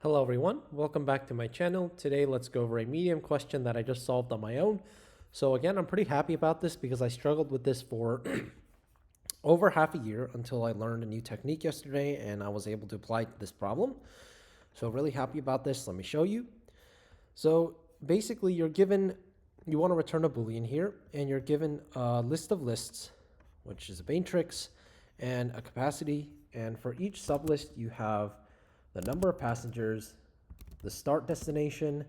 Hello everyone, welcome back to my channel. Today let's go over a medium question that I just solved on my own. So again, I'm pretty happy about this because I struggled with this for over half a year until I learned a new technique yesterday and I was able to apply this problem. So really happy about this. Let me show you. So basically you want to return a Boolean here and you're given a list of lists, which is a matrix and a capacity. And for each sublist you have the number of passengers, the start destination,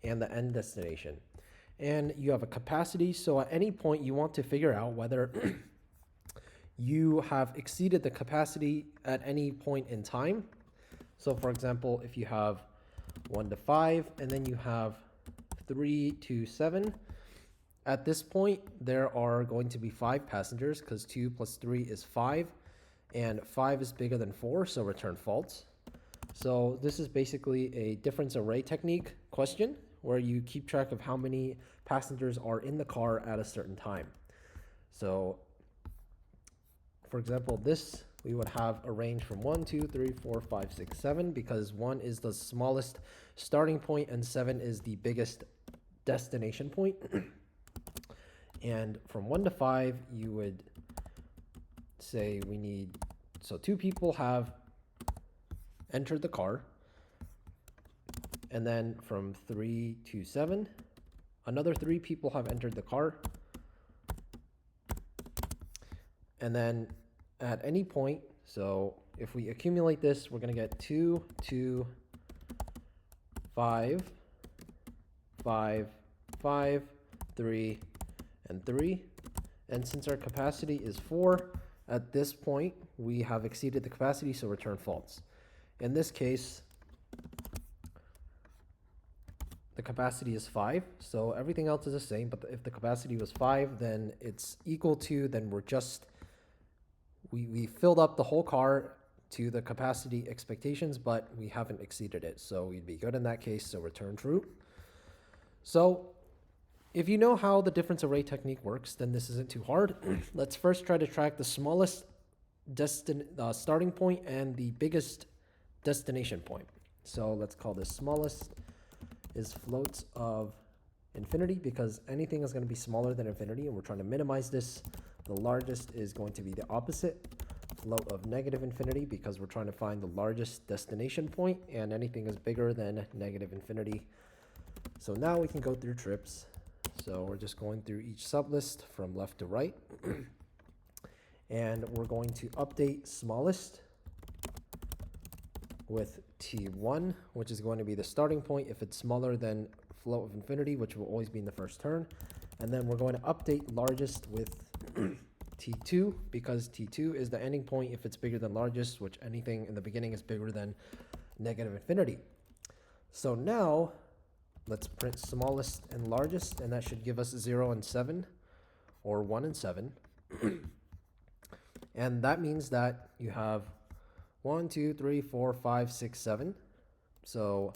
and the end destination. And you have a capacity, so at any point you want to figure out whether you have exceeded the capacity at any point in time. So for example, if you have 1 to 5, and then you have 3 to 7, at this point there are going to be 5 passengers because 2 plus 3 is 5, and 5 is bigger than 4, so return false. So this is basically a difference array technique question where you keep track of how many passengers are in the car at a certain time. So for example, this we would have a range from 1, 2, 3, 4, 5, 6, 7 because 1 is the smallest starting point and 7 is the biggest destination point. And from 1 to 5, you would say so 2 people have entered the car, and then from 3 to 7 another 3 people have entered the car, and then at any point, so if we accumulate this, we're going to get 2, 2, 5, 5, 5, 3, and 3. And since our capacity is 4, at this point we have exceeded the capacity, so return false. In this case, the capacity is 5, so everything else is the same, but if the capacity was 5, then it's equal to, then we filled up the whole car to the capacity expectations, but we haven't exceeded it, so we'd be good in that case, so return true. So if you know how the difference array technique works, then this isn't too hard. Let's first try to track the smallest starting point and the biggest destination point. So let's call this smallest is floats of infinity because anything is going to be smaller than infinity and we're trying to minimize this. The largest is going to be the opposite, float of negative infinity, because we're trying to find the largest destination point and anything is bigger than negative infinity. So now we can go through trips. So we're just going through each sublist from left to right. And we're going to update smallest with T1, which is going to be the starting point if it's smaller than float of infinity, which will always be in the first turn. And then we're going to update largest with T2 because T2 is the ending point if it's bigger than largest, which anything in the beginning is bigger than negative infinity. So now let's print smallest and largest, and that should give us 0 and 7 or 1 and 7. And that means that you have 1, 2, 3, 4, 5, 6, 7. So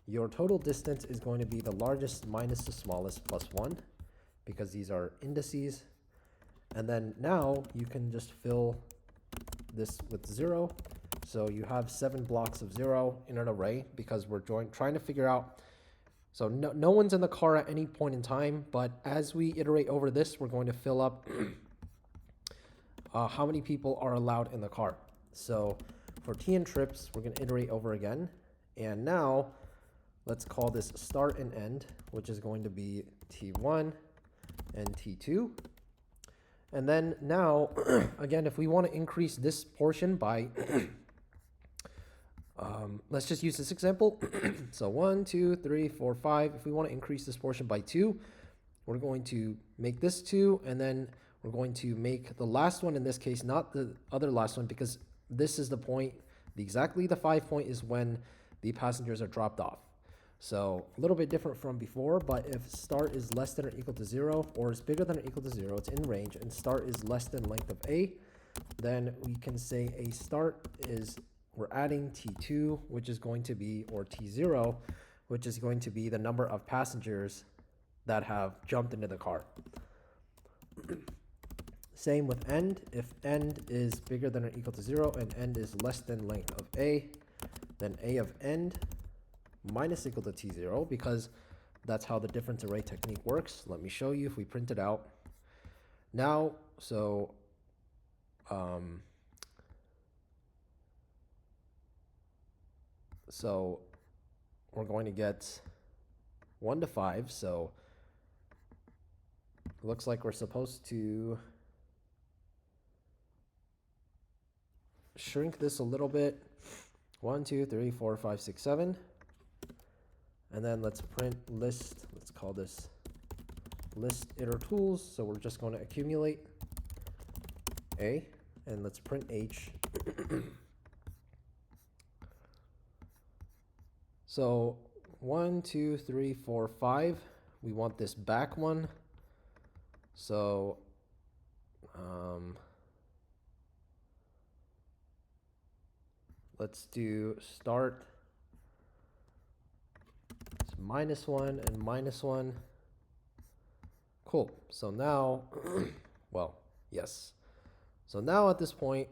your total distance is going to be the largest minus the smallest plus 1 because these are indices. And then now you can just fill this with 0. So you have 7 blocks of 0 in an array because we're trying to figure out. So no one's in the car at any point in time, but as we iterate over this, we're going to fill up how many people are allowed in the car. So for T and trips, we're going to iterate over again. And now let's call this start and end, which is going to be T1 and T2. And then now, again, if we want to increase this portion by, let's just use this example. So 1, 2, 3, 4, 5. If we want to increase this portion by 2, we're going to make this 2, and then we're going to make the last one in this case, not the other last one, because this is the point, exactly the 5 point is when the passengers are dropped off. So a little bit different from before, but if start is less than or equal to 0 or is bigger than or equal to 0, it's in range, and start is less than length of A, then we can say a start is, we're adding T2, which is going to be, or T0, which is going to be the number of passengers that have jumped into the car. Same with end. If end is bigger than or equal to 0 and end is less than length of A, then A of end minus equal to t0 because that's how the difference array technique works. Let me show you if we print it out. Now, so we're going to get 1 to 5, so it looks like we're supposed to shrink this a little bit. 1, 2, 3, 4, 5, 6, 7. And then let's print list. Let's call this list iter tools. So we're just going to accumulate A, and let's print H. So 1, 2, 3, 4, 5. We want this back one. So let's do start -1 and -1. Cool. So now, well, yes. So now at this point,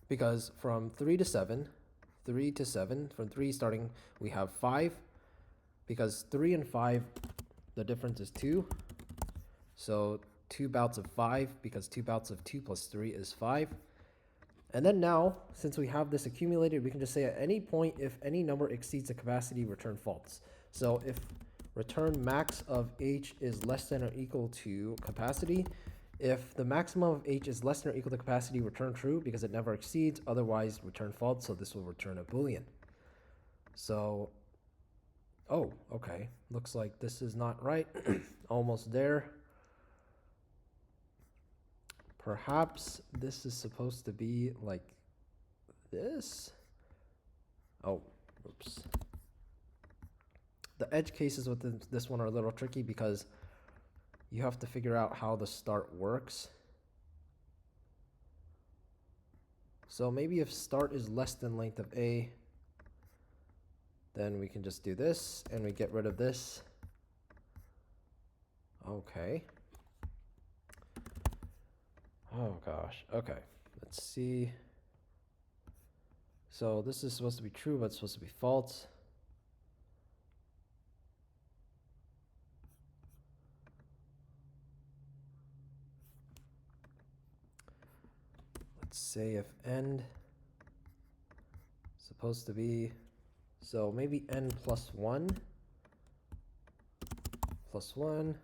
because from 3 to 7, from 3 starting, we have 5. Because 3 and 5, the difference is 2. So 2 bouts of 5, because 2 bouts of 2 plus 3 is 5. And then now, since we have this accumulated, we can just say at any point, if any number exceeds the capacity, return false. So if return max of h is less than or equal to capacity, if the maximum of h is less than or equal to capacity, return true because it never exceeds, otherwise return false, so this will return a boolean. So, oh, okay, looks like this is not right. Almost there. Perhaps this is supposed to be like this. Oh, oops. The edge cases with this one are a little tricky because you have to figure out how the start works. So maybe if start is less than length of A, then we can just do this and we get rid of this. Okay. Oh gosh, okay, let's see. So this is supposed to be true, but it's supposed to be false. Let's say if end is supposed to be, so maybe n plus 1, plus 1.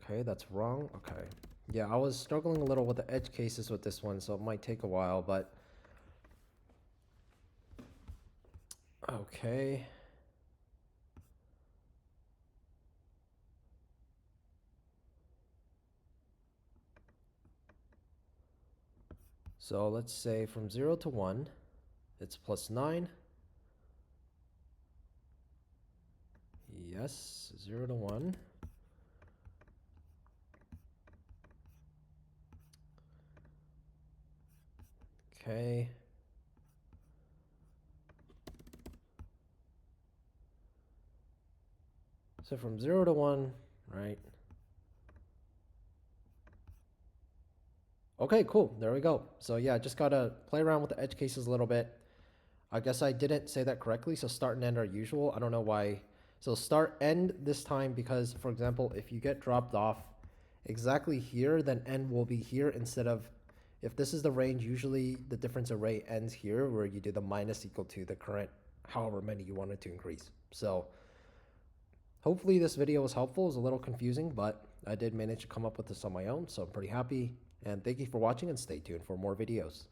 Okay, that's wrong, okay. Yeah, I was struggling a little with the edge cases with this one, so it might take a while, but okay. So let's say from 0 to 1, it's plus 9. Yes, 0 to 1. Okay. So from 0 to 1, right? Okay, cool. There we go. So yeah, just gotta play around with the edge cases a little bit. I guess I didn't say that correctly. So start and end are usual. I don't know why. So start end this time because, for example, if you get dropped off exactly here, then end will be here instead of, if this is the range, usually the difference array ends here where you do the minus equal to the current however many you wanted to increase. So hopefully this video was helpful. It was a little confusing, but I did manage to come up with this on my own, so I'm pretty happy. And thank you for watching and stay tuned for more videos.